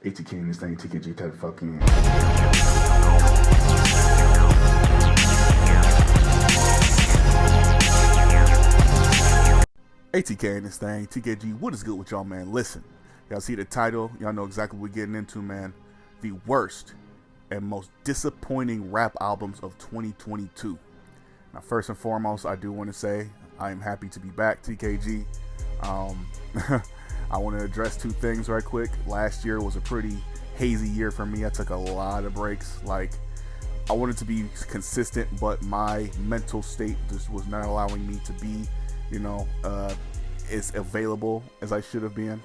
ATK in this thing, TKG type of fucking. ATK in this thing, TKG, what is good with y'all, man? Listen, y'all see the title, y'all know exactly what we're getting into, man. The worst and most disappointing rap albums of 2022. Now, first and foremost, I do want to say I am happy to be back, TKG. I want to address two things right quick. Last year was a pretty hazy year for me. I took a lot of breaks. Like, I wanted to be consistent, but my mental state just was not allowing me to be, as available as I should have been,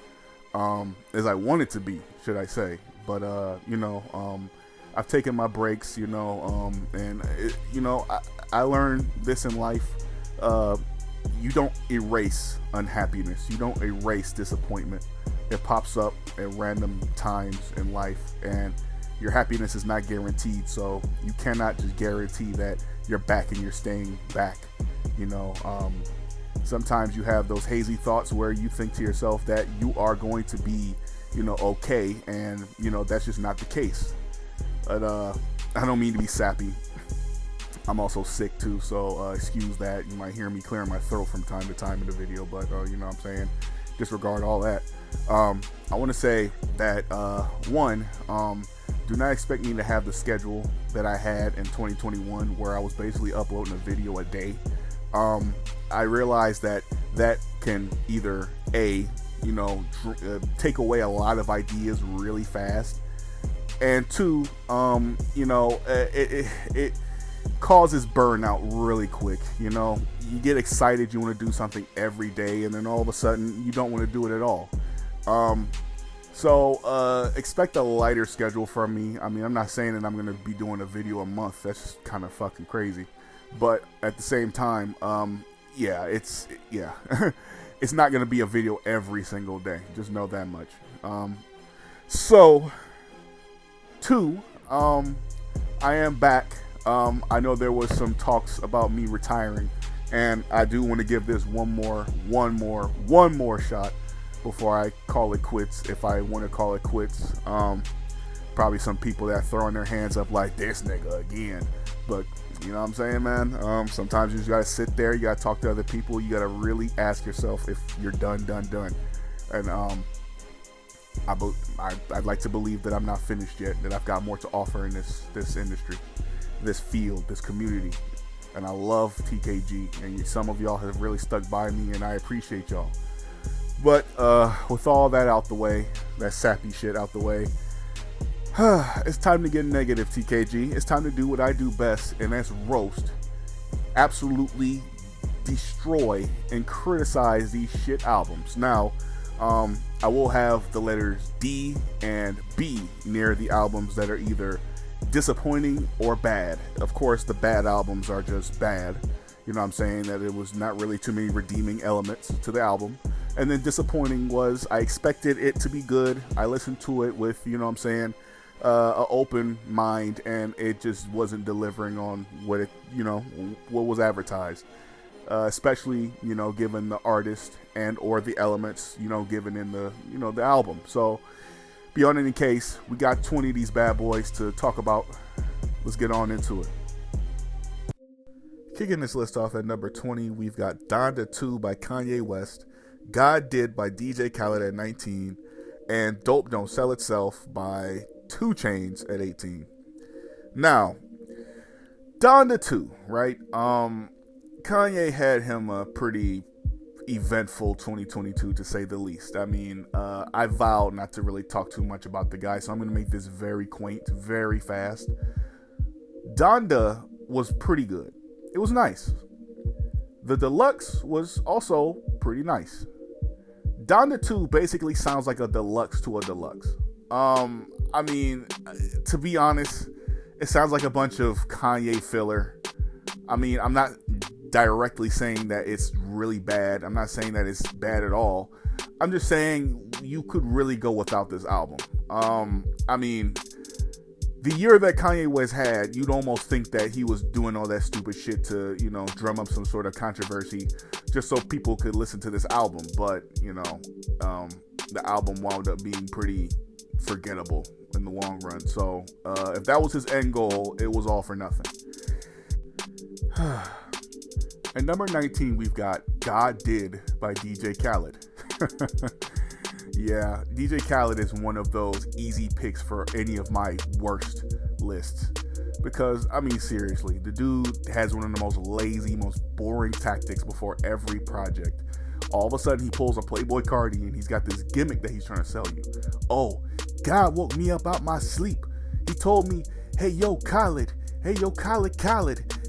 as I wanted to be, should I say. But, I've taken my breaks, and, I learned this in life. You don't erase unhappiness. You don't erase disappointment. It pops up at random times in life, and your happiness is not guaranteed. So you cannot just guarantee that you're back and you're staying back. Sometimes you have those hazy thoughts where you think to yourself that you are going to be, okay, and that's just not the case. But I don't mean to be sappy. I'm also sick too, so excuse that. You might hear me clearing my throat from time to time in the video, but you know what I'm saying? Disregard all that. I want to say that, one, do not expect me to have the schedule that I had in 2021 where I was basically uploading a video a day. I realized that can either, take away a lot of ideas really fast, and two, it causes burnout really quick. You get excited, you want to do something every day, and then all of a sudden you don't want to do it at all. So expect a lighter schedule from me. I mean, I'm not saying that I'm going to be doing a video a month. That's kind of fucking crazy. But at the same time, it's not going to be a video every single day. Just know that much. So, two, I am back. I know there was some talks about me retiring, and I do want to give this one more shot before I call it quits, if I want to call it quits. Probably some people that are throwing their hands up like, this nigga again. But, you know what I'm saying, man? Sometimes you just gotta sit there, you gotta talk to other people, you gotta really ask yourself if you're done. And I'd like to believe that I'm not finished yet, that I've got more to offer in this industry, this field, this community. And I love TKG, and some of y'all have really stuck by me, and I appreciate y'all. But with all that out the way, that sappy shit out the way, it's time to get negative, TKG. It's time to do what I do best, and that's roast, absolutely destroy, and criticize these shit albums. Now, I will have the letters D and B near the albums that are either disappointing or bad. Of course, the bad albums are just bad. You know what I'm saying? That it was not really too many redeeming elements to the album. And then disappointing was, I expected it to be good. I listened to it with, an open mind, and it just wasn't delivering on what what was advertised. Especially, given the artist and or the elements, given in the, the album. So, beyond any case, we got 20 of these bad boys to talk about. Let's get on into it. Kicking this list off at number 20, we've got Donda 2 by Kanye West, God Did by DJ Khaled at 19, and Dope Don't Sell Itself by 2 Chainz at 18. Now, Donda 2, right? Kanye had him a pretty eventful 2022, to say the least. I mean, I vowed not to really talk too much about the guy, so I'm going to make this very quaint, very fast. Donda was pretty good. It was nice. The deluxe was also pretty nice. Donda 2 basically sounds like a deluxe to a deluxe. I mean, to be honest, it sounds like a bunch of Kanye filler. I mean, I'm not directly saying that it's really bad. I'm not saying that it's bad at all. I'm just saying you could really go without this album. I mean, the year that Kanye West had, you'd almost think that he was doing all that stupid shit to, drum up some sort of controversy just so people could listen to this album. But, the album wound up being pretty forgettable in the long run. So if that was his end goal, it was all for nothing. At number 19, we've got God Did by DJ Khaled. Yeah, DJ Khaled is one of those easy picks for any of my worst lists. Because, I mean, seriously, the dude has one of the most lazy, most boring tactics before every project. All of a sudden, he pulls a Playboi Carti and he's got this gimmick that he's trying to sell you. Oh, God woke me up out my sleep. He told me, hey, yo, Khaled,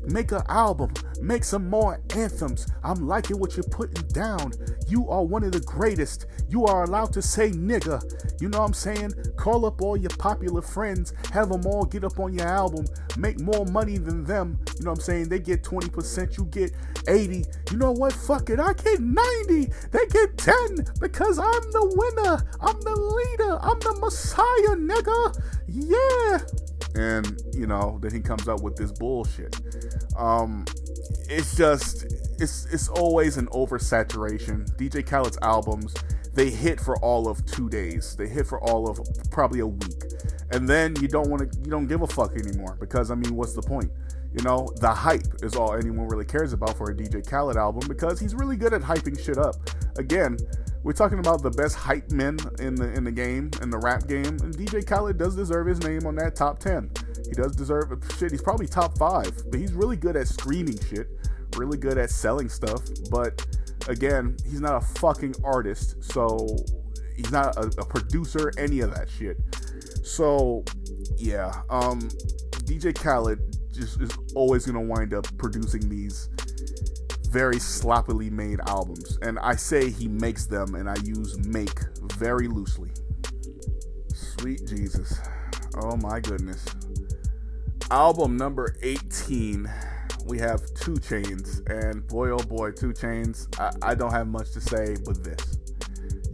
make an album, make some more anthems. I'm liking what you're putting down. You are one of the greatest. You are allowed to say nigga. You know what I'm saying? Call up all your popular friends, have them all get up on your album, make more money than them. You know what I'm saying? They get 20%, you get 80. You know what? Fuck it. I get 90. They get 10 because I'm the winner. I'm the leader. I'm the messiah, nigga. Yeah. And, you know, then he comes up with this bullshit. It's just, it's always an oversaturation. DJ Khaled's albums, they hit for all of 2 days. They hit for all of probably a week. And then you don't give a fuck anymore because, I mean, what's the point? You know, the hype is all anyone really cares about for a DJ Khaled album because he's really good at hyping shit up. Again, we're talking about the best hype men in the game, in the rap game, and DJ Khaled does deserve his name on that top 10. He does deserve shit. He's probably top 5, but he's really good at screaming shit, really good at selling stuff. But again, he's not a fucking artist, so he's not a producer, any of that shit. So yeah, DJ Khaled just is always gonna wind up producing these very sloppily made albums, and I say he makes them, and I use make very loosely. Sweet Jesus, oh my goodness. Album number 18, we have 2 Chainz, and boy oh boy, 2 Chainz, I don't have much to say but this: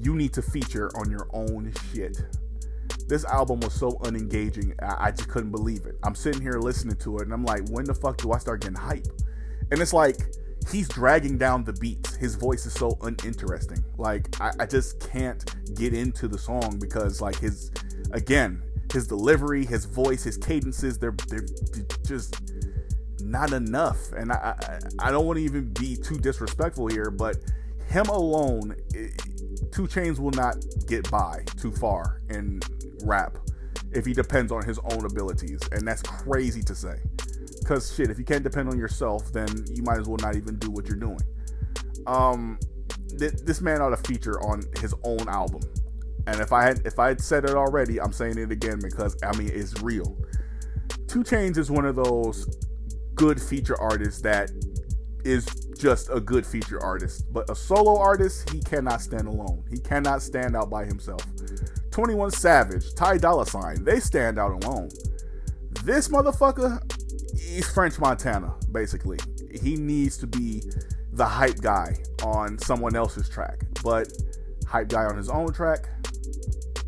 you need to feature on your own shit. This album was so unengaging, I just couldn't believe it. I'm sitting here listening to it, and I'm like, when the fuck do I start getting hype? And it's like, he's dragging down the beats. His voice is so uninteresting. Like, I just can't get into the song because, like, his delivery, his voice, his cadences, they're just not enough. And I don't want to even be too disrespectful here, but him alone, 2 Chainz will not get by too far in rap if he depends on his own abilities. And that's crazy to say. Because shit, if you can't depend on yourself, then you might as well not even do what you're doing. This man ought to feature on his own album. And if I had said it already, I'm saying it again because, I mean, it's real. 2 Chainz is one of those good feature artists that is just a good feature artist. But a solo artist, he cannot stand alone. He cannot stand out by himself. 21 Savage, Ty Dolla $ign, they stand out alone. This motherfucker, he's French Montana, basically. He needs to be the hype guy on someone else's track. But hype guy on his own track,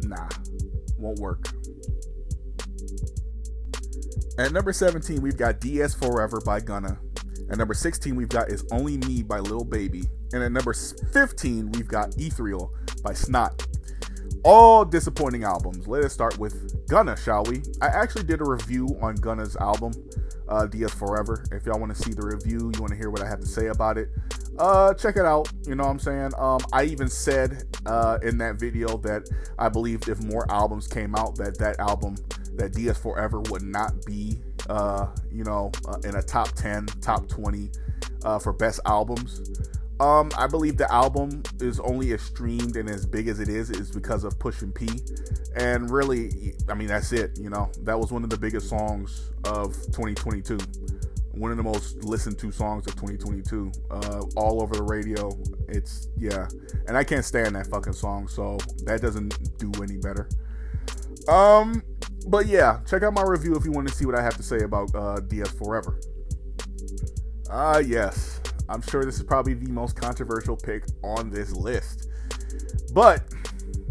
nah, won't work. At number 17, we've got DS Forever by Gunna. At number 16, we've got It's Only Me by Lil Baby. And at number 15, we've got Ethereal by Snot. All disappointing albums. Let us start with Gunna, shall we? I actually did a review on Gunna's album, DS Forever. If y'all want to see the review, you want to hear what I have to say about it, check it out. You know what I'm saying? I even said in that video that I believed if more albums came out, that album, that DS Forever would not be, in a top 10, top 20 for best albums. I believe the album is only as streamed and as big as it is because of Pushin P. And really, I mean, that's it, you know. That was one of the biggest songs of 2022. One of the most listened to songs of 2022. All over the radio. Yeah. And I can't stand that fucking song, so that doesn't do any better. But yeah, check out my review if you want to see what I have to say about DS Forever. Yes. I'm sure this is probably the most controversial pick on this list. But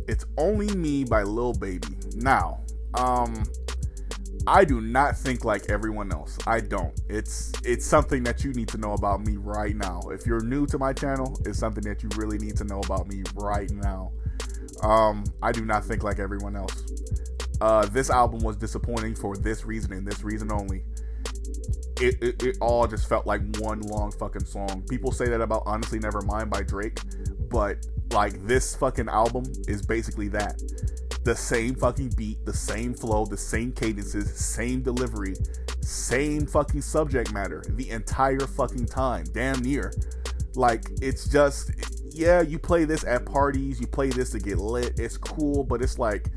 It's Only Me by Lil Baby. Now, I do not think like everyone else. I don't. It's something that you need to know about me right now. If you're new to my channel, it's something that you really need to know about me right now. I do not think like everyone else. This album was disappointing for this reason and this reason only. It all just felt like one long fucking song. People say that about Honestly Nevermind by Drake, but like this fucking album is basically that. The same fucking beat, the same flow, the same cadences, same delivery, same fucking subject matter the entire fucking time, damn near. Like, it's just, yeah, you play this at parties, you play this to get lit, it's cool, but it's like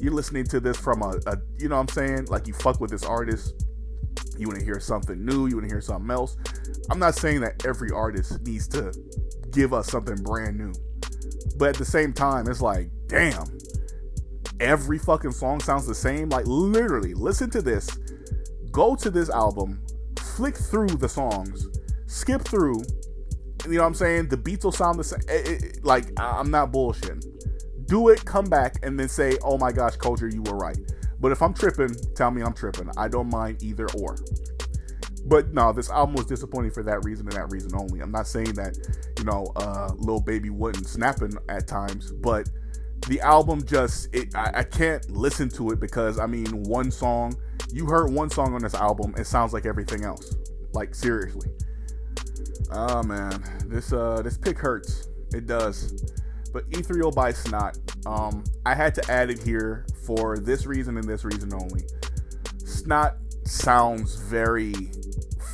you're listening to this from a you know what I'm saying, like you fuck with this artist, you want to hear something new, you want to hear something else. I'm not saying that every artist needs to give us something brand new, but at the same time, it's like, damn, every fucking song sounds the same. Like, literally, listen to this, go to this album, flick through the songs, skip through, you know what I'm saying, the beats will sound the same. Like, I'm not bullshitting. Do it, come back, and then say, oh my gosh, Culture, you were right. But if I'm tripping, tell me I'm tripping. I don't mind either or. But no, this album was disappointing for that reason and that reason only. I'm not saying that, you know, Lil Baby wasn't snapping at times, but the album just, I can't listen to it because, I mean, one song, you heard one song on this album, it sounds like everything else. Like, seriously. Oh man, this pick hurts. It does. But Ethereal by Snot, I had to add it here for this reason and this reason only. Snot sounds very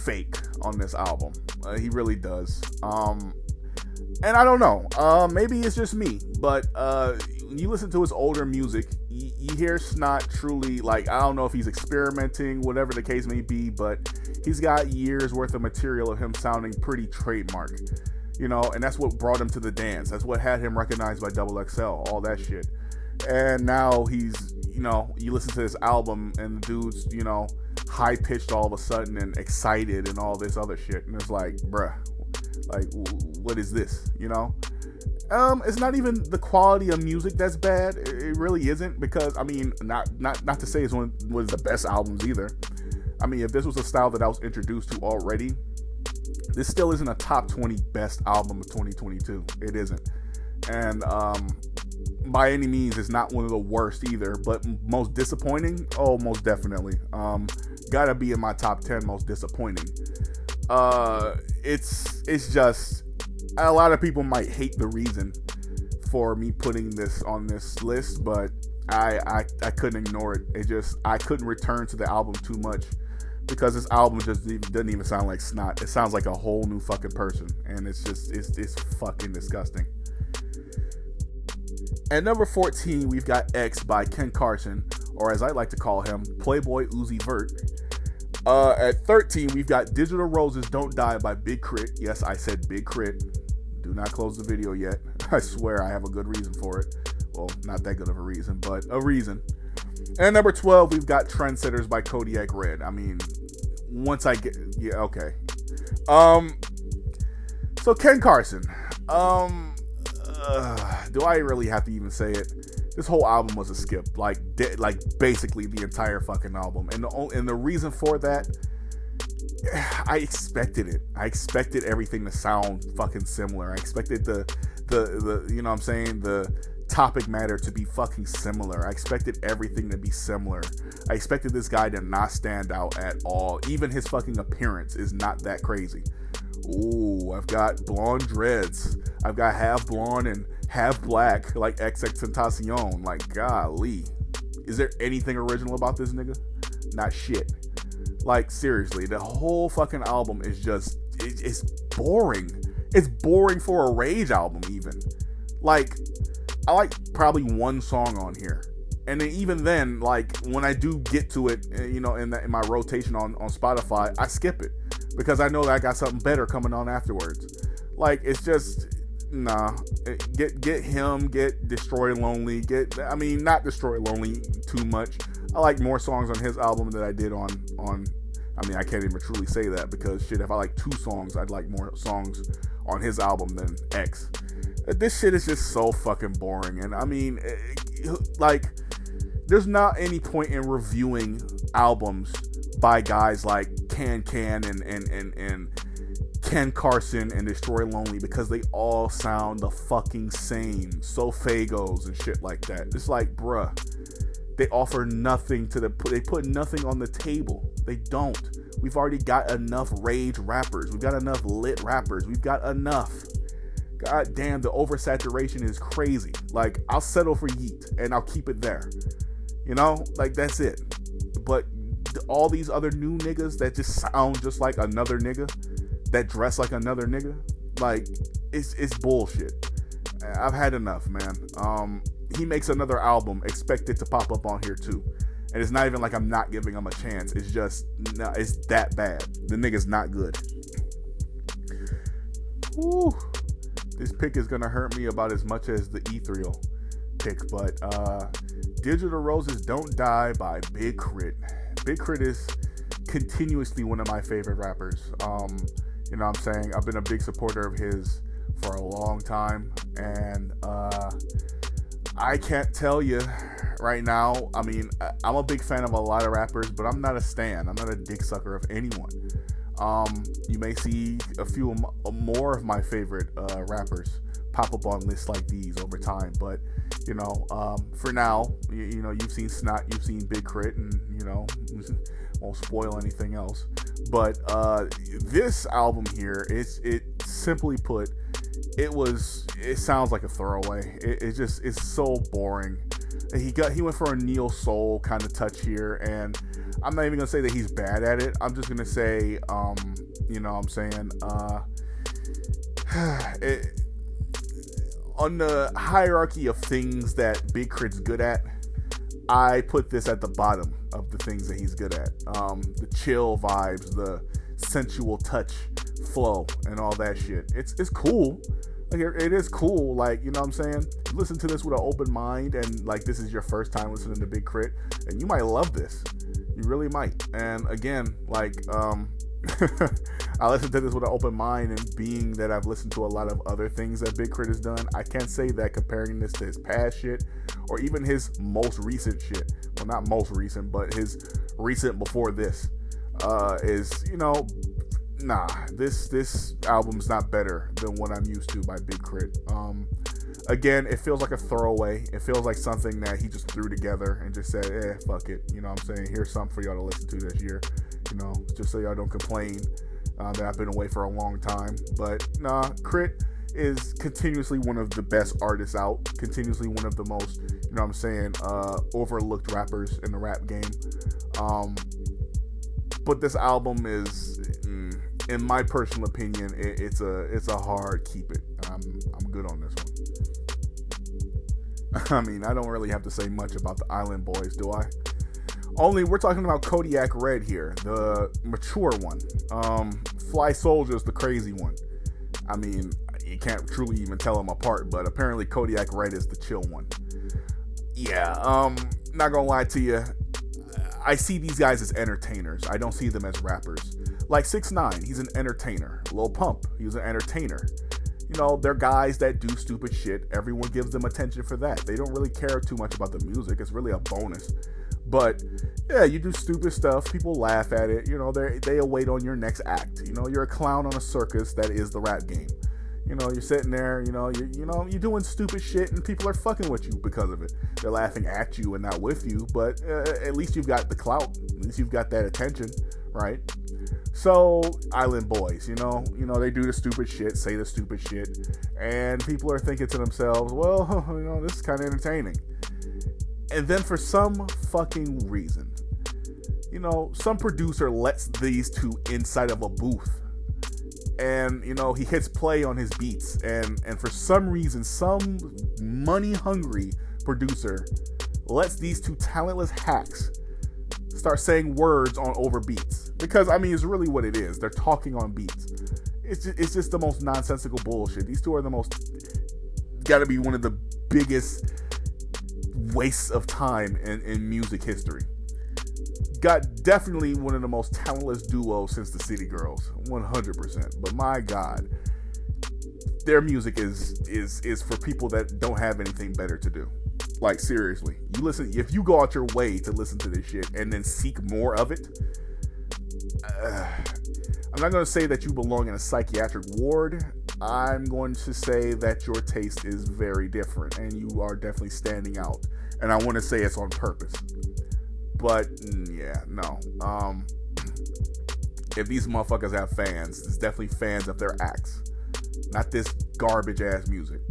fake on this album. He really does. And I don't know, maybe it's just me, but when you listen to his older music, you hear Snot truly, like, I don't know if he's experimenting, whatever the case may be, but he's got years worth of material of him sounding pretty trademark. You know, and that's what brought him to the dance. That's what had him recognized by Double XL, all that shit. And now he's, you know, you listen to this album and the dude's, you know, high pitched all of a sudden and excited and all this other shit. And it's like, bruh, like, what is this, you know? It's not even the quality of music that's bad. It really isn't, because, I mean, not to say it's one of the best albums either. I mean, if this was a style that I was introduced to already, this still isn't a top 20 best album of 2022. It isn't. And by any means, it's not one of the worst either. But most disappointing? Oh, most definitely. Gotta be in my top 10 most disappointing. It's just, a lot of people might hate the reason for me putting this on this list, but I couldn't ignore it. I couldn't return to the album too much, because this album just doesn't even sound like Snot. It sounds like a whole new fucking person, and it's fucking disgusting. At number 14, we've got X by Ken Carson, or as I like to call him, Playboy Uzi Vert. At 13, we've got Digital Roses Don't Die by Big Crit. Yes, I said Big Crit. Do not close the video yet. I swear I have a good reason for it. Well, not that good of a reason, but a reason. And number 12, we've got Trendsetters by Kodiak Red. I mean, once I get, yeah, okay. So Ken Carson, do I really have to even say it? This whole album was a skip, like basically the entire fucking album. And the reason for that, I expected it. I expected everything to sound fucking similar. I expected the you know what I'm saying, the topic matter to be fucking similar. I expected everything to be similar. I expected this guy to not stand out at all. Even his fucking appearance is not that crazy. Ooh, I've got blonde dreads. I've got half blonde and half black, like XXXTentacion. Like, golly. Is there anything original about this nigga? Not shit. Like, seriously, the whole fucking album is just, it's boring. It's boring for a Rage album, even. Like, I like probably one song on here, and then even then, like, when I do get to it, you know, in my rotation on Spotify, I skip it because I know that I got something better coming on afterwards. Like, it's just, nah. Get him, get Destroy Lonely, not Destroy Lonely too much. I like more songs on his album than I did on. I mean, I can't even truly say that, because shit, if I like 2 songs, I'd like more songs on his album than X. This shit is just so fucking boring. And I mean, like, there's not any point in reviewing albums by guys like Can and Ken Carson and Destroy Lonely because they all sound the fucking same. Sofagos and shit like that. It's like, bruh, they offer nothing to they put nothing on the table. They don't. We've already got enough rage rappers. We've got enough lit rappers. We've got enough. God damn, the oversaturation is crazy. Like, I'll settle for Yeet and I'll keep it there. You know, like, that's it. But all these other new niggas that just sound just like another nigga, that dress like another nigga, like, it's bullshit. I've had enough, man. He makes another album, expect it to pop up on here too. And it's not even like I'm not giving him a chance. It's just, no, it's that bad. The nigga's not good. Woo. This pick is gonna hurt me about as much as the Ethereal pick, but Digital Roses Don't Die by Big Crit. Big Crit is continuously one of my favorite rappers. You know what I'm saying? I've been a big supporter of his for a long time, and I can't tell you right now. I mean, I'm a big fan of a lot of rappers, but I'm not a stan. I'm not a dick sucker of anyone. You may see a few more of my favorite rappers pop up on lists like these over time, but you know, for now, you know, you've seen Snot, you've seen Big Crit, and you know, won't spoil anything else. But this album here, it simply put, it sounds like a throwaway. It's so boring. He went for a neo soul kind of touch here, and I'm not even gonna say that he's bad at it. I'm just gonna say, you know what I'm saying, on the hierarchy of things that Big Crit's good at, I put this at the bottom of the things that he's good at. The chill vibes, the sensual touch, flow, and all that shit. It's cool. Like, it is cool. Like, you know what I'm saying? Listen to this with an open mind, and like, this is your first time listening to Big Crit, and you might love this. You really might. And again, like, I listened to this with an open mind, and being that I've listened to a lot of other things that Big Crit has done, I can't say that comparing this to his past shit or even his most recent shit, well, not most recent, but his recent before this, is, you know, nah, this album's not better than what I'm used to by Big Crit. Again, it feels like a throwaway. It feels like something that he just threw together and just said, fuck it. You know what I'm saying? Here's something for y'all to listen to this year. You know, just so y'all don't complain that I've been away for a long time. But nah, Crit is continuously one of the best artists out. Continuously one of the most, you know what I'm saying, overlooked rappers in the rap game. But this album is, in my personal opinion, it's a hard keep it. I'm good on this one. I mean, I don't really have to say much about the Island Boys, do I? Only we're talking about Kodiak Red here, the mature one. Fly Soldier's the crazy one. I mean, you can't truly even tell them apart, but apparently Kodiak Red is the chill one. Yeah, not gonna lie to you, I see these guys as entertainers. I don't see them as rappers. Like 6ix9ine, he's an entertainer. Lil Pump, he was an entertainer. You know, they're guys that do stupid shit. Everyone gives them attention for that. They don't really care too much about the music. It's really a bonus. But yeah, you do stupid stuff. People laugh at it. You know, they await on your next act. You know, you're a clown on a circus that is the rap game. You know, you're sitting there. You're doing stupid shit, and people are fucking with you because of it. They're laughing at you and not with you. But at least you've got the clout. At least you've got that attention, right? So, Island Boys, you know, they do the stupid shit, say the stupid shit, and people are thinking to themselves, well, you know, this is kind of entertaining. And then for some fucking reason, you know, some producer lets these two inside of a booth, and, you know, he hits play on his beats, and for some reason, some money-hungry producer lets these two talentless hacks start saying words on over beats. Because, I mean, it's really what it is. They're talking on beats. It's just the most nonsensical bullshit. These two are gotta be one of the biggest wastes of time in music history. Got definitely one of the most talentless duos since the City Girls, 100%. But my God, their music is for people that don't have anything better to do. Like, seriously, if you go out your way to listen to this shit and then seek more of it, I'm not going to say that you belong in a psychiatric ward. I'm going to say that your taste is very different and you are definitely standing out. And I want to say it's on purpose. But yeah, no. If these motherfuckers have fans, it's definitely fans of their acts, not this garbage ass music.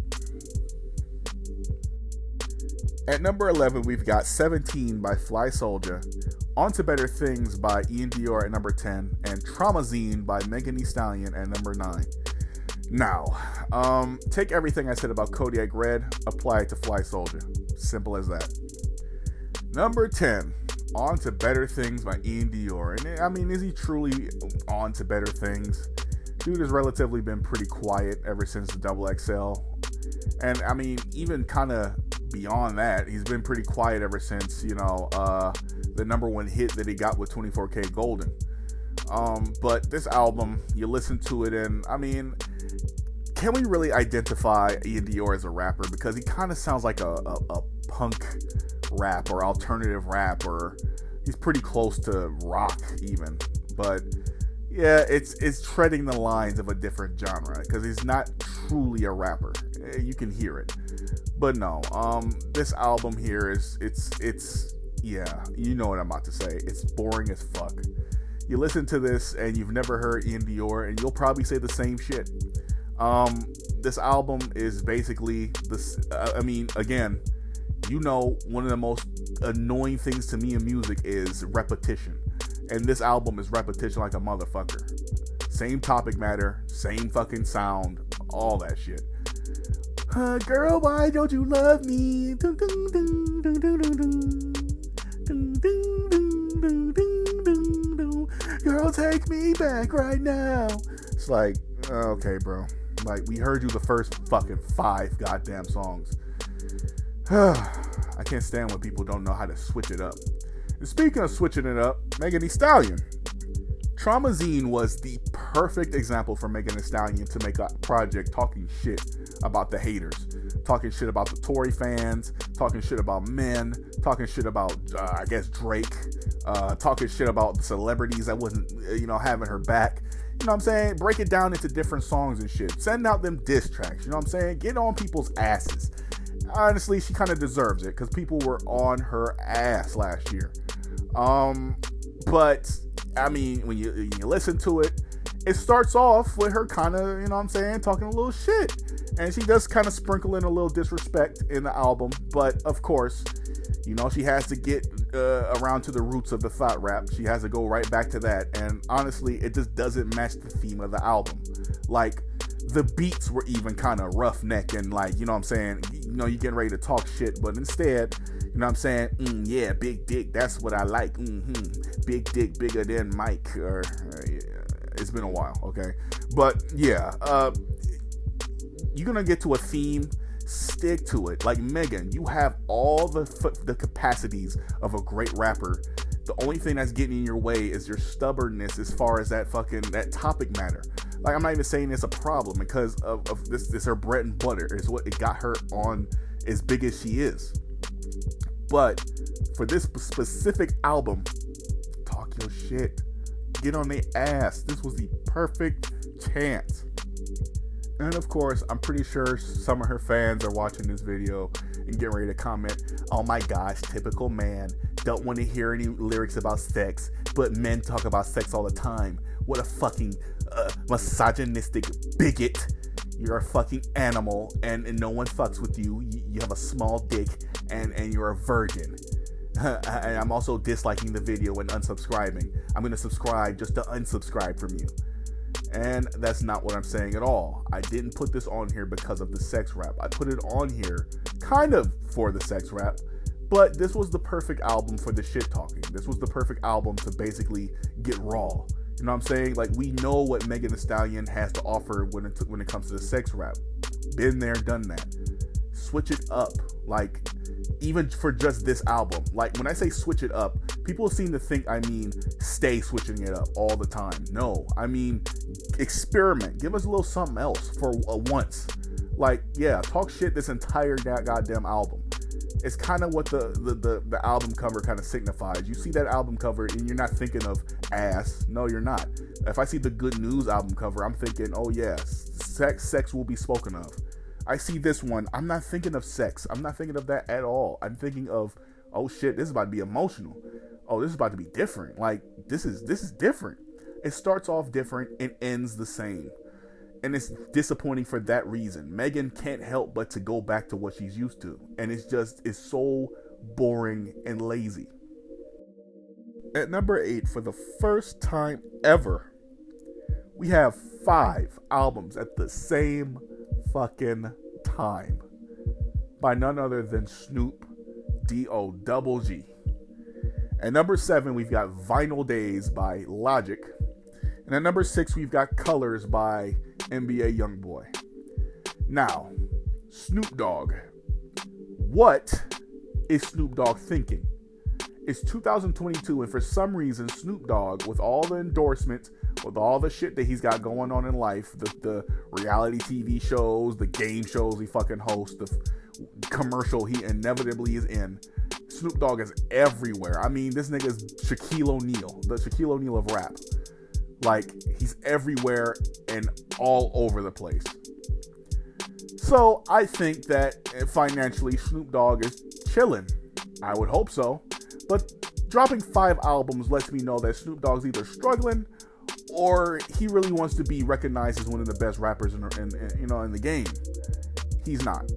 At number 11, we've got 17 by Fly Soulja, On to Better Things by Ian Dior at number 10, and Traumazine by Megan Thee Stallion at number 9. Now, take everything I said about Kodiak Red, apply it to Fly Soulja. Simple as that. Number 10, On to Better Things by Ian Dior. And I mean, is he truly on to better things? Dude has relatively been pretty quiet ever since the Double XL. And I mean, even kind of beyond that, he's been pretty quiet ever since, the number one hit that he got with 24K Golden. But this album, you listen to it and, I mean, can we really identify Ian Dior as a rapper? Because he kind of sounds like a punk rap or alternative rap, or he's pretty close to rock even. But yeah, it's treading the lines of a different genre because he's not truly a rapper. You can hear it. But no, this album here it's yeah, you know what I'm about to say. It's boring as fuck. You listen to this and you've never heard Ian Dior and you'll probably say the same shit. This album is basically this. I mean, again, one of the most annoying things to me in music is repetition, and this album is repetition like a motherfucker. Same topic matter, same fucking sound, all that shit. Girl, why don't you love me? Dun, dun, dun, dun, dun, dun, dun. Dun, dun, dun, dun, dun, dun, dun. Girl, take me back right now. It's like, okay, bro. Like, we heard you the first fucking 5 goddamn songs. I can't stand when people don't know how to switch it up. And speaking of switching it up, Megan Thee Stallion. Traumazine was the perfect example for Megan Thee Stallion to make a project talking shit about the haters. Talking shit about the Tory fans. Talking shit about men. Talking shit about, I guess, Drake. Talking shit about the celebrities that wasn't, having her back. You know what I'm saying? Break it down into different songs and shit. Send out them diss tracks. You know what I'm saying? Get on people's asses. Honestly, she kind of deserves it because people were on her ass last year. But I mean, when you listen to it, it starts off with her kind of, talking a little shit. And she does kind of sprinkle in a little disrespect in the album. But of course, she has to get around to the roots of the thought rap. She has to go right back to that. And honestly, it just doesn't match the theme of the album. Like, the beats were even kind of roughneck and like, you're getting ready to talk shit. But instead, yeah, big dick, that's what I like. Big dick, bigger than Mike. It's been a while, okay? But yeah, you're going to get to a theme. Stick to it. Like Megan, you have all the capacities of a great rapper. The only thing that's getting in your way is your stubbornness as far as that topic matter. Like, I'm not even saying it's a problem because of this her bread and butter is what it got her on as big as she is. But for this specific album, talk your shit. Get on their ass. This was the perfect chance. And of course, I'm pretty sure some of her fans are watching this video and getting ready to comment, oh my gosh, typical man. Don't want to hear any lyrics about sex, but men talk about sex all the time. What a fucking misogynistic bigot. You're a fucking animal and no one fucks with you. You have a small dick and you're a virgin. And I'm also disliking the video and unsubscribing. I'm going to subscribe just to unsubscribe from you. And that's not what I'm saying at all. I didn't put this on here because of the sex rap. I put it on here kind of for the sex rap, but this was the perfect album for the shit talking. This was the perfect album to basically get raw. You know what I'm saying? Like, we know what Megan Thee Stallion has to offer when it comes to the sex rap. Been there, done that. Switch it up. Like, even for just this album. Like, when I say switch it up, people seem to think I mean stay switching it up all the time. No, I mean experiment. Give us a little something else for once. Like, yeah, talk shit this entire goddamn album. It's kind of what the album cover kind of signifies. You see that album cover and you're not thinking of ass. No, you're not. If I see the Good News album cover, I'm thinking, oh yes, sex will be spoken of. I see this one, I'm not thinking of sex. I'm not thinking of that at all. I'm thinking of, oh shit, this is about to be emotional. Oh, this is about to be different. Like, this is different. It starts off different and ends the same. And it's disappointing for that reason. Megan can't help but to go back to what she's used to. And it's so boring and lazy. At number 8, for the first time ever, we have 5 albums at the same fucking time. By none other than Snoop D-O-double-G. At number 7, we've got Vinyl Days by Logic. And at number 6, we've got Colors by NBA Youngboy. Now, Snoop Dogg. What is Snoop Dogg thinking? It's 2022, and for some reason, Snoop Dogg, with all the endorsements, with all the shit that he's got going on in life, the reality TV shows, the game shows he fucking hosts, the commercial he inevitably is in, Snoop Dogg is everywhere. I mean, this nigga is Shaquille O'Neal, the Shaquille O'Neal of rap. Like, he's everywhere and all over the place. So, I think that financially, Snoop Dogg is chilling. I would hope so. But dropping 5 albums lets me know that Snoop Dogg's either struggling or he really wants to be recognized as one of the best rappers in the game. He's not.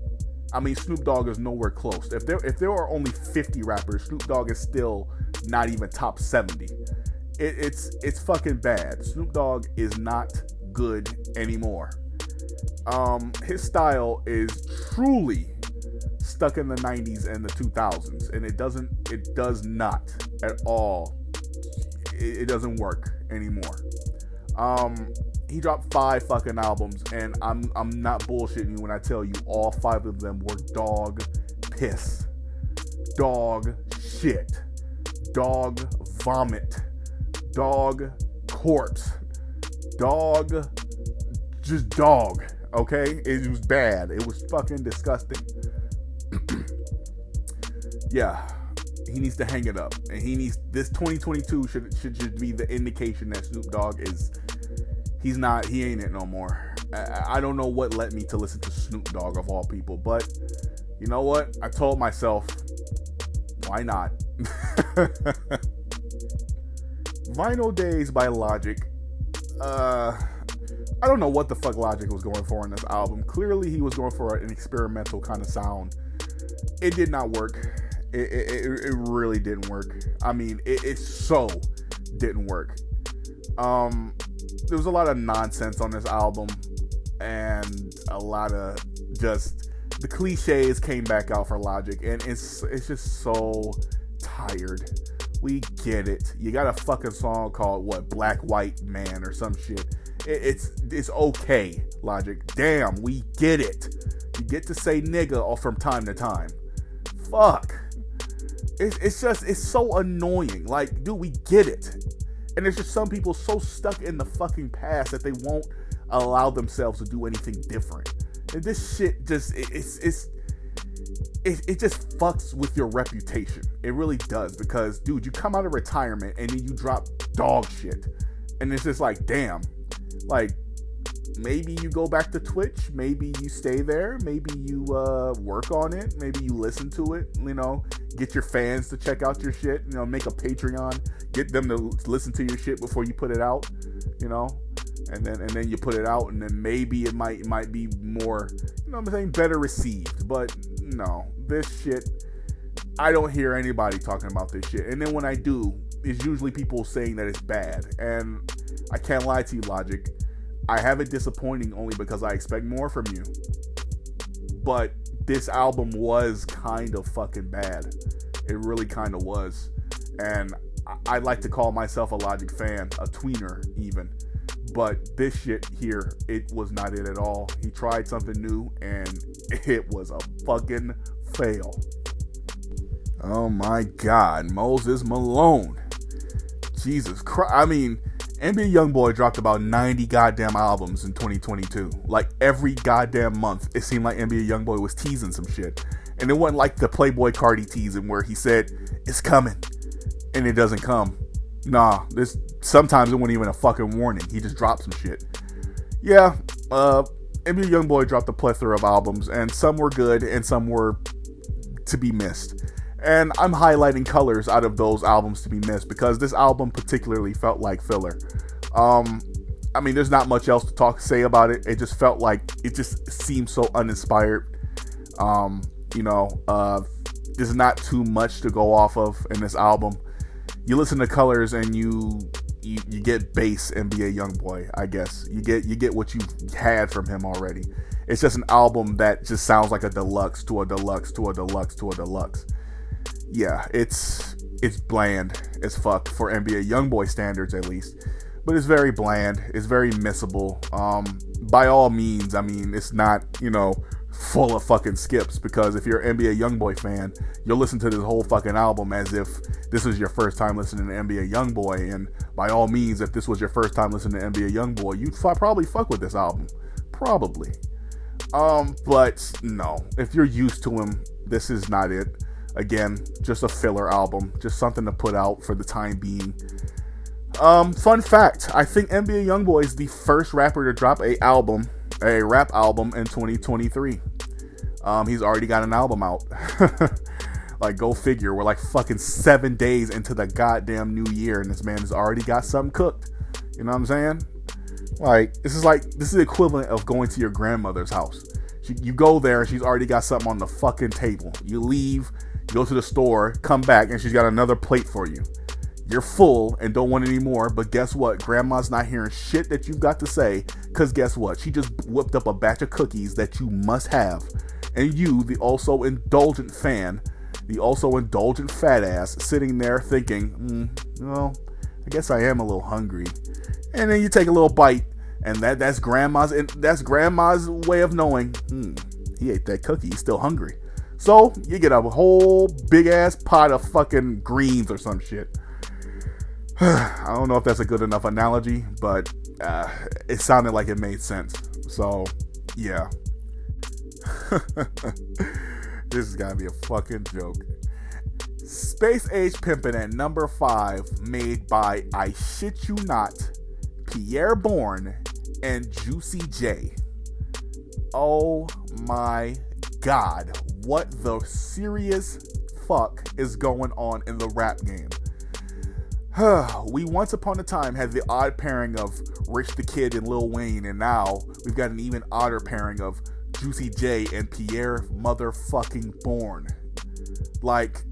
I mean, Snoop Dogg is nowhere close. If there are only 50 rappers, Snoop Dogg is still not even top 70. It's fucking bad. Snoop Dogg is not good anymore. His style is truly stuck in the 90s and the 2000s, and it does not at all. It doesn't work anymore. He dropped 5 fucking albums, and I'm not bullshitting you when I tell you all 5 of them were dog piss, dog shit, dog vomit, dog corpse, dog, just dog. Okay, it was bad. It was fucking disgusting. Yeah, he needs to hang it up, and this 2022 should be the indication that Snoop Dogg is. He ain't it no more. I don't know what led me to listen to Snoop Dogg of all people, but you know what? I told myself, why not? Vinyl Days by Logic. I don't know what the fuck Logic was going for in this album. Clearly he was going for an experimental kind of sound. It did not work. It really didn't work. I mean, it so didn't work. There was a lot of nonsense on this album, and a lot of just the cliches came back out for Logic, and it's just so tired. We get it. You got a fucking song called what, Black White Man or some shit. It's okay, Logic. Damn, we get it. You get to say nigga from time to time. Fuck. It's so annoying. Like, dude, we get it. And there's just some people so stuck in the fucking past that they won't allow themselves to do anything different. And this shit just, it just fucks with your reputation. It really does. Because, dude, you come out of retirement and then you drop dog shit. And it's just like, damn. Like, maybe you go back to Twitch. Maybe you stay there. Maybe you work on it. Maybe you listen to it. You know, get your fans to check out your shit. You know, make a Patreon. Get them to listen to your shit before you put it out. You know, and then you put it out, and then maybe it might be more, you know what I'm saying, better received. But no, this shit, I don't hear anybody talking about this shit. And then when I do, it's usually people saying that it's bad. And I can't lie to you, Logic. I have it disappointing only because I expect more from you. But this album was kind of fucking bad. It really kind of was. And I'd like to call myself a Logic fan, a tweener even. But this shit here, it was not it at all. He tried something new and it was a fucking fail. Oh my God, Moses Malone. Jesus Christ. I mean, NBA Youngboy dropped about 90 goddamn albums in 2022. Like every goddamn month, it seemed like NBA Youngboy was teasing some shit. And it wasn't like the Playboy Cardi teasing where he said, it's coming, and it doesn't come. Nah, sometimes it wasn't even a fucking warning. He just dropped some shit. Yeah, NBA Youngboy dropped a plethora of albums, and some were good, and some were to be missed. And I'm highlighting colors out of those albums to be missed, because this album particularly felt like filler. I mean, there's not much else to say about it. It just felt like, it just seemed so uninspired. There's not too much to go off of in this album. You listen to colors and you get base NBA Youngboy, I guess. You get what you had from him already. It's just an album that just sounds like a deluxe to a deluxe to a deluxe to a deluxe. Yeah, it's bland as fuck for NBA Youngboy standards, at least. But it's very bland. It's very missable. By all means, I mean, it's not, full of fucking skips, because if you're an NBA Youngboy fan, you'll listen to this whole fucking album as if this was your first time listening to NBA Youngboy, and by all means, if this was your first time listening to NBA Youngboy, you'd probably fuck with this album. Probably. But no, if you're used to him, this is not it. Again, just a filler album, just something to put out for the time being. Fun fact, I think NBA Youngboy is the first rapper to drop a rap album in 2023. He's already got an album out. Like, go figure. We're like fucking 7 days into the goddamn new year, and this man has already got something cooked. You know what I'm saying? This is the equivalent of going to your grandmother's house. You go there and she's already got something on the fucking table. You leave, you go to the store, come back, and she's got another plate for you. You're full and don't want any more, but guess what? Grandma's not hearing shit that you've got to say, because guess what? She just whipped up a batch of cookies that you must have. And you, the also indulgent fan, the also indulgent fat ass, sitting there thinking, I guess I am a little hungry. And then you take a little bite, and that's grandma's way of knowing, he ate that cookie, he's still hungry. So you get a whole big ass pot of fucking greens or some shit. I don't know if that's a good enough analogy, but it sounded like it made sense. So, yeah. This has got to be a fucking joke. Space Age Pimpin' at number 5, made by, I shit you not, Pierre Bourne and Juicy J. Oh my god, what the serious fuck is going on in the rap game? We once upon a time had the odd pairing of Rich the Kid and Lil Wayne, and now we've got an even odder pairing of Juicy J and Pierre motherfucking Bourne. Like,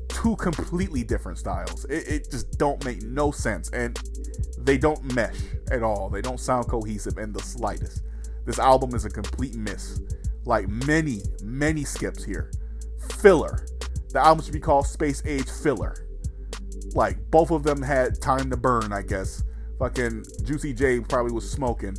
two completely different styles. It just don't make no sense, and they don't mesh at all. They don't sound cohesive in the slightest. This album is a complete miss. Like, many skips here. Filler. The album should be called Space Age Filler. Like, both of them had time to burn, I guess. Fucking Juicy J probably was smoking,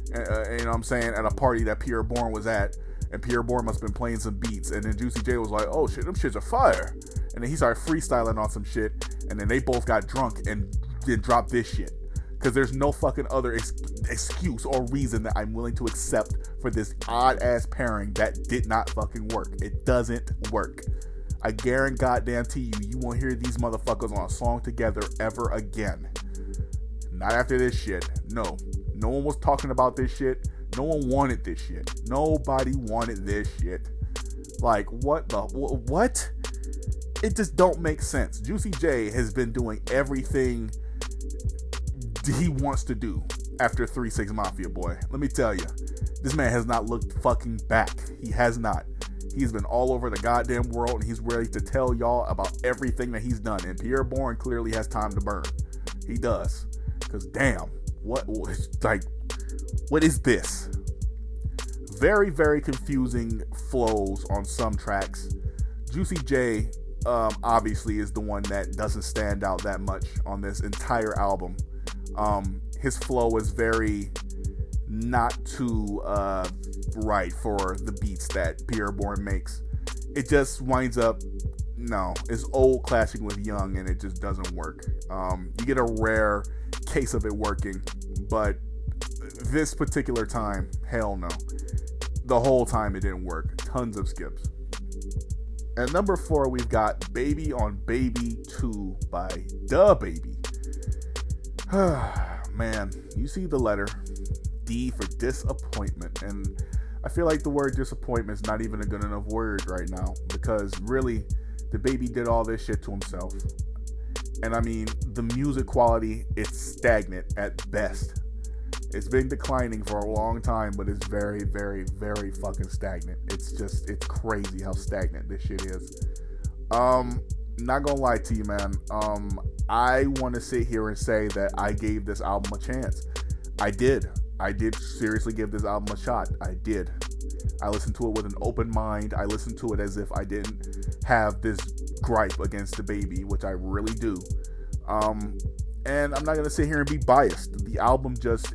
you know what I'm saying, at a party that Pierre Bourne was at, and Pierre Bourne must have been playing some beats, and then Juicy J was like, oh shit, them shits are fire. And then he started freestyling on some shit, and then they both got drunk and then dropped this shit. Because there's no fucking other excuse or reason that I'm willing to accept for this odd-ass pairing that did not fucking work. It doesn't work. I guarantee you won't hear these motherfuckers on a song together ever again. Not after this shit. No one was talking about this shit. No one wanted this shit. Nobody wanted this shit. Like, what? It just don't make sense. Juicy J has been doing everything he wants to do after 3 6 Mafia, boy. Let me tell you, this man has not looked fucking back. He has not. He's been all over the goddamn world, and he's ready to tell y'all about everything that he's done. And Pierre Bourne clearly has time to burn. He does. Because damn, what is this? Very, very confusing flows on some tracks. Juicy J obviously is the one that doesn't stand out that much on this entire album. His flow is very not too right for the beats that Pierre Bourne makes. It just winds up, it's old clashing with young, and it just doesn't work. You get a rare case of it working, but this particular time, hell no. The whole time it didn't work. Tons of skips. At number 4, we've got Baby on Baby 2 by DaBaby. Man, you see the letter D for disappointment, and I feel like the word disappointment is not even a good enough word right now, because really, DaBaby did all this shit to himself. And I mean, the music quality, it's stagnant at best. It's been declining for a long time, but it's very, very, very fucking stagnant. It's crazy how stagnant this shit is. Not gonna lie to you, man. I want to sit here and say that I gave this album a chance. I did seriously give this album a shot. I did. I listened to it with an open mind. I listened to it as if I didn't have this gripe against DaBaby, which I really do. And I'm not gonna sit here and be biased. The album just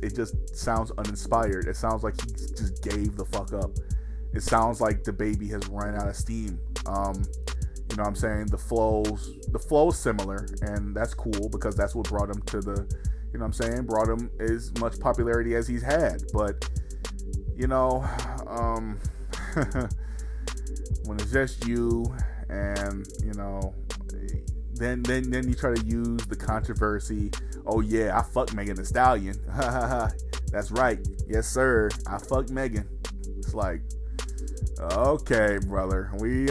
sounds uninspired. It sounds like he just gave the fuck up. It sounds like DaBaby has run out of steam. You know what I'm saying? The flow's similar, and that's cool because that's what brought him to the, you know what I'm saying, brought him as much popularity as he's had. But, you know, when it's just you and, you know, then you try to use the controversy. Oh yeah, I fucked Megan Thee Stallion. That's right. Yes, sir. I fucked Megan. It's like, okay, brother. We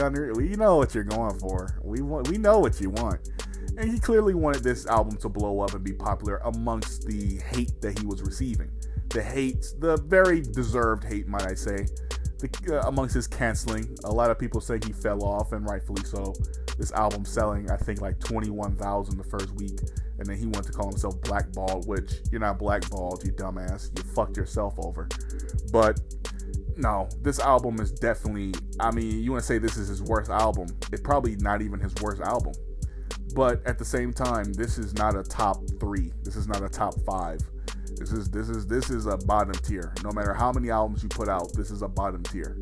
know what you're going for. We know what you want. And he clearly wanted this album to blow up and be popular amongst the hate that he was receiving. The very deserved hate, might I say. Amongst his canceling. A lot of people say he fell off, and rightfully so. This album selling, I think, like 21,000 the first week. And then he wanted to call himself blackballed, which you're not blackballed, you dumbass. You fucked yourself over. But no, this album is definitely, I mean, you want to say this is his worst album. It's probably not even his worst album. But at the same time, this is not a top 3. This is not a top 5. This is a bottom tier. No matter how many albums you put out, this is a bottom tier.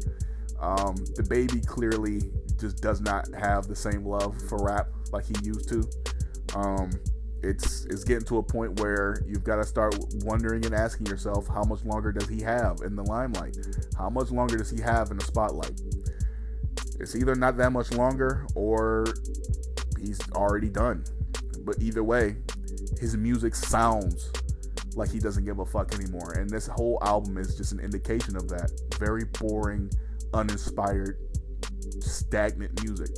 DaBaby clearly just does not have the same love for rap like he used to. It's getting to a point where you've got to start wondering and asking yourself, how much longer does he have in the limelight? How much longer does he have in the spotlight? It's either not that much longer or he's already done. But either way, his music sounds like he doesn't give a fuck anymore. And this whole album is just an indication of that. Very boring, uninspired, stagnant music.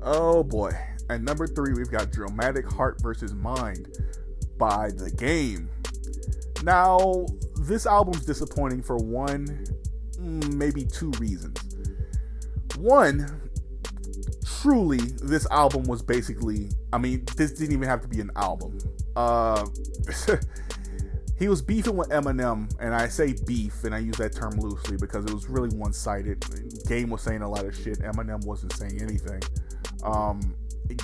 Oh boy. At number 3, we've got Dramatic Heart vs. Mind by The Game. Now, this album's disappointing for one, maybe 2 reasons. One, truly, this album was basically, I mean, this didn't even have to be an album. He was beefing with Eminem, and I say beef, and I use that term loosely because it was really one-sided. Game was saying a lot of shit. Eminem wasn't saying anything.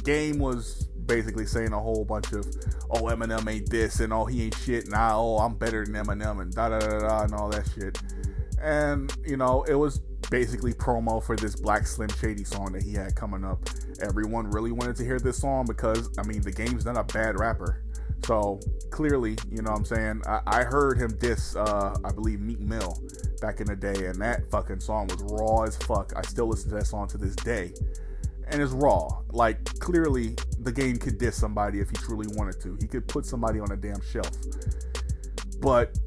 Game was basically saying a whole bunch of, oh, Eminem ain't this, and oh, he ain't shit, and I'm better than Eminem, and da-da-da-da, and all that shit. And, you know, it was basically promo for this Black Slim Shady song that he had coming up. Everyone really wanted to hear this song because, I mean, The Game's not a bad rapper. So, clearly, you know what I'm saying, I heard him diss, I believe, Meek Mill back in the day, and that fucking song was raw as fuck. I still listen to that song to this day. And it's raw. Like, clearly, The Game could diss somebody if he truly wanted to. He could put somebody on a damn shelf. But,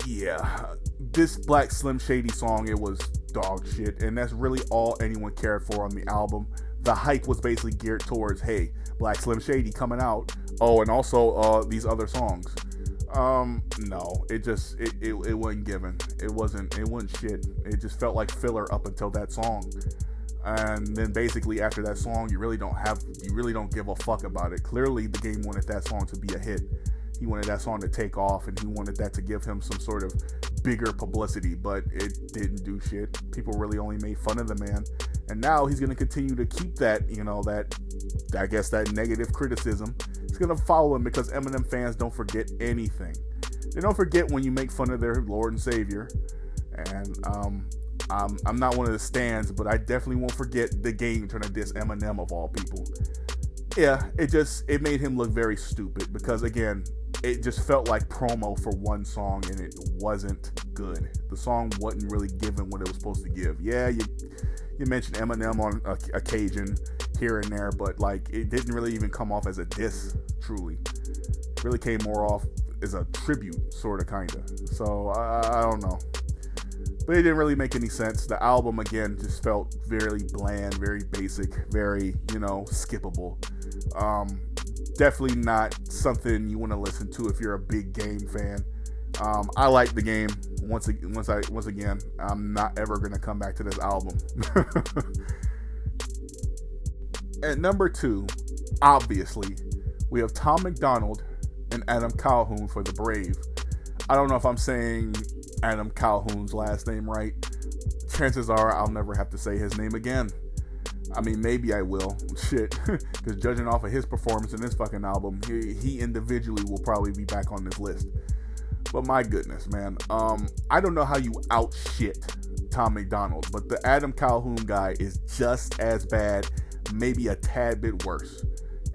yeah, this Black Slim Shady song, it was dog shit. And that's really all anyone cared for on the album. The hype was basically geared towards, hey, Black Slim Shady coming out. Oh, and also these other songs. No, it wasn't given. It wasn't shit. It just felt like filler up until that song. And then basically after that song, you really don't give a fuck about it. Clearly, The Game wanted that song to be a hit. He wanted that song to take off, and he wanted that to give him some sort of bigger publicity, but it didn't do shit. People really only made fun of the man. And now he's going to continue to keep that, you know, that negative criticism. It's going to follow him because Eminem fans don't forget anything. They don't forget when you make fun of their Lord and Savior. And, I'm not one of the stans, but I definitely won't forget The Game trying to diss Eminem of all people. Yeah, it made him look very stupid because, again, it just felt like promo for one song, and it wasn't good. The song wasn't really giving what it was supposed to give. Yeah, you mentioned Eminem on occasion here and there, but like it didn't really even come off as a diss. Truly, it really came more off as a tribute, sort of, kind of. So I don't know, but it didn't really make any sense. The album again just felt very bland, very basic, very skippable. Definitely not something you want to listen to if you're a big Game fan. I like the Game. Once again, I'm not ever gonna come back to this album. At number 2, obviously, we have Tom MacDonald and Adam Calhoun for The Brave. I don't know if I'm saying Adam Calhoun's last name right. Chances are I'll never have to say his name again. I mean, maybe I will. Shit. Because judging off of his performance in this fucking album, he individually will probably be back on this list. But my goodness, man. I don't know how you out-shit Tom MacDonald, but the Adam Calhoun guy is just as bad, maybe a tad bit worse.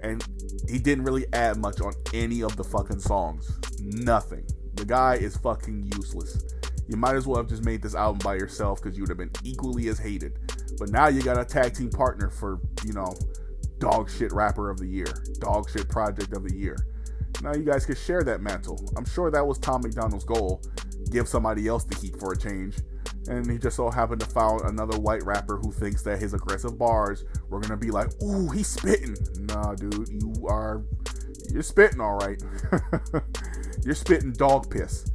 And he didn't really add much on any of the fucking songs. Nothing. The guy is fucking useless. You might as well have just made this album by yourself, because you would have been equally as hated. But now you got a tag team partner for, dog shit rapper of the year, dog shit project of the year. Now you guys could share that mantle. I'm sure that was Tom MacDonald's goal. Give somebody else the heat for a change. And he just so happened to find another white rapper who thinks that his aggressive bars were going to be like, ooh, he's spitting. Nah, dude, you're spitting all right. You're spitting dog piss.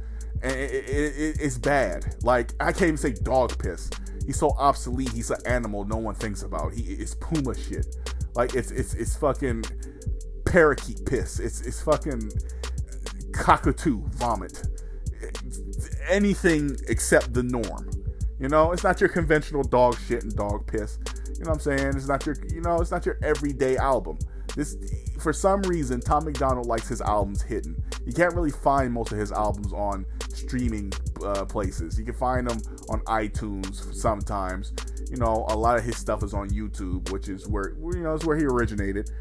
And it's bad. Like, I can't even say dog piss. He's so obsolete. He's an animal no one thinks about. It's puma shit. Like, it's fucking parakeet piss. It's fucking cockatoo vomit. Anything except the norm. It's not your conventional dog shit and dog piss. You know what I'm saying? It's not your everyday album. For some reason, Tom MacDonald likes his albums hidden. You can't really find most of his albums on streaming places. You can find them on iTunes sometimes. A lot of his stuff is on YouTube, which is where he originated.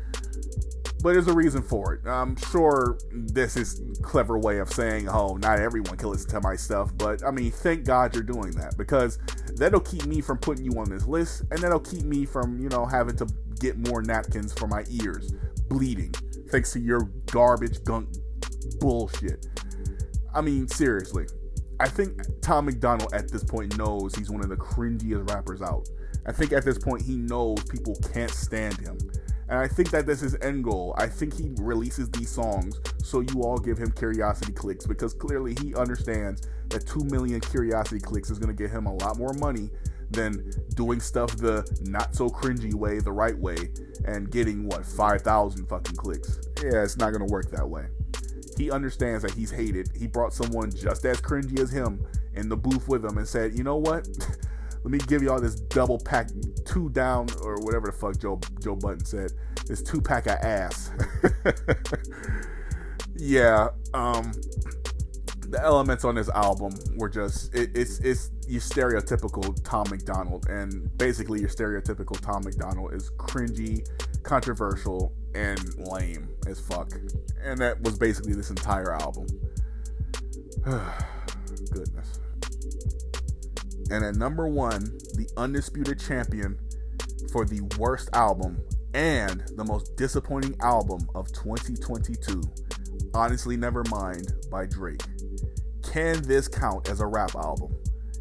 But there's a reason for it. I'm sure this is a clever way of saying, oh, not everyone can listen to my stuff. But, I mean, thank God you're doing that. Because that'll keep me from putting you on this list. And that'll keep me from, having to get more napkins for my ears. Bleeding. Thanks to your garbage, gunk bullshit. I mean, seriously. I think Tom MacDonald at this point knows he's one of the cringiest rappers out. I think at this point he knows people can't stand him. And I think that that's his end goal. I think he releases these songs so you all give him curiosity clicks, because clearly he understands that 2 million curiosity clicks is going to get him a lot more money than doing stuff the not so cringy way, the right way, and getting 5,000 fucking clicks. Yeah, it's not going to work that way. He understands that he's hated. He brought someone just as cringy as him in the booth with him and said, you know what? Let me give y'all this double pack, 2 down, or whatever the fuck Joe Budden said. This 2-pack of ass. Yeah, the elements on this album were just, it's your stereotypical Tom MacDonald, and basically your stereotypical Tom MacDonald is cringy, controversial, and lame as fuck. And that was basically this entire album. Goodness. And at number 1, the undisputed champion for the worst album and the most disappointing album of 2022, Honestly Nevermind by Drake. Can this count as a rap album?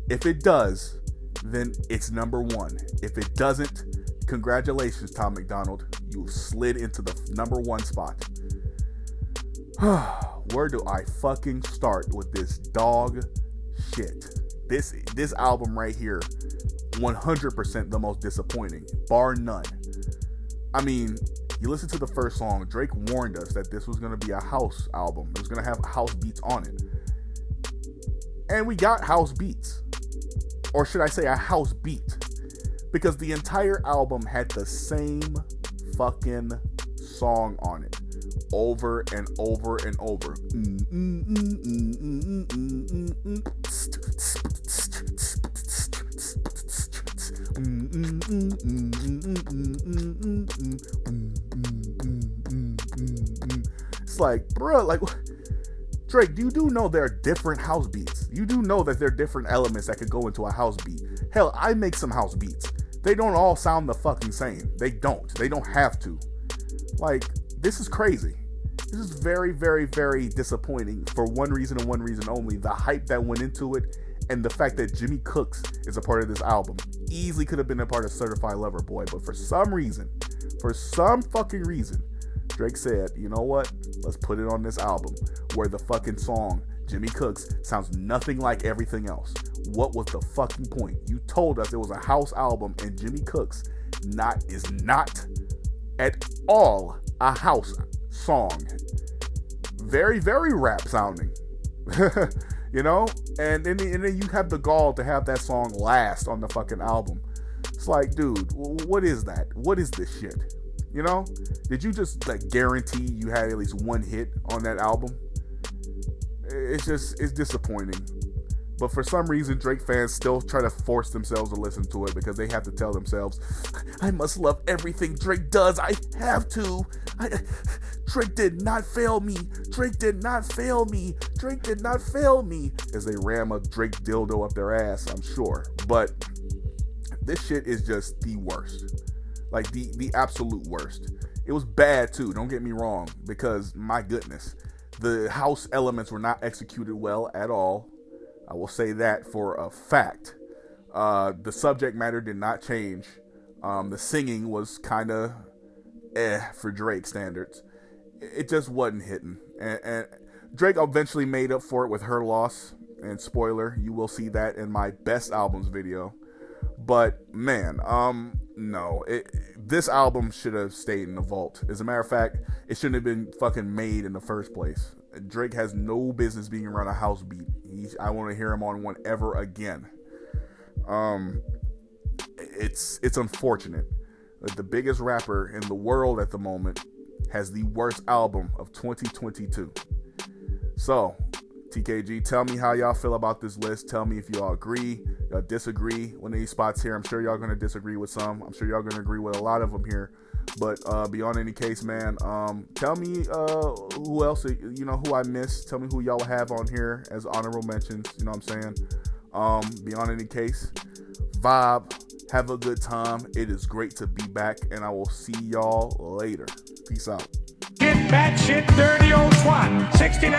If it does, then it's number 1. If it doesn't, congratulations, Tom MacDonald. You've slid into the number 1 spot. Where do I fucking start with this dog shit? This album right here, 100% the most disappointing, bar none. I mean, you listen to the first song, Drake warned us that this was going to be a house album. It was going to have house beats on it. And we got house beats. Or should I say a house beat? Because the entire album had the same fucking song on it. Over and over and over. It's like, bro, like, Drake, you do know there are different house beats. You do know that there are different elements that could go into a house beat. Hell, I make some house beats. They don't all sound the fucking same. They don't. They don't have to. Like, this is crazy. This is very, very, very disappointing for one reason and one reason only. The hype that went into it and the fact that Jimmy Cooks is a part of this album. Easily could have been a part of Certified Lover Boy, but for some fucking reason, Drake said, you know what? Let's put it on this album where the fucking song, Jimmy Cooks, sounds nothing like everything else. What was the fucking point? You told us it was a house album and Jimmy Cooks is not at all a house song. Very, very rap sounding. You know? And then you have the gall to have that song last on the fucking album. It's like, dude, what is that? What is this shit? You know? Did you just like guarantee you had at least one hit on that album? It's disappointing. But for some reason, Drake fans still try to force themselves to listen to it because they have to tell themselves, I must love everything Drake does. I have to. Drake did not fail me. Drake did not fail me. Drake did not fail me. As they ram a Drake dildo up their ass, I'm sure. But this shit is just the worst. Like the absolute worst. It was bad too, don't get me wrong, because my goodness, the house elements were not executed well at all. I will say that for a fact. The subject matter did not change. The singing was kind of for Drake standards. It just wasn't hitting. And Drake eventually made up for it with Her Loss. And spoiler, you will see that in my best albums video. But man, no. This album should have stayed in the vault. As a matter of fact, it shouldn't have been fucking made in the first place. Drake has no business being around a house beat. I want to hear him on one ever again. It's unfortunate that the biggest rapper in the world at the moment has the worst album of 2022. So, TKG, tell me how y'all feel about this list. Tell me if y'all agree, y'all disagree. One of these spots here, I'm sure y'all going to disagree with some. I'm sure y'all going to agree with a lot of them here. But beyond any case, man, tell me who else, who I missed. Tell me who y'all have on here as honorable mentions. You know what I'm saying? Beyond any case, vibe, have a good time. It is great to be back, and I will see y'all later. Peace out. Get batshit dirty old twat. 69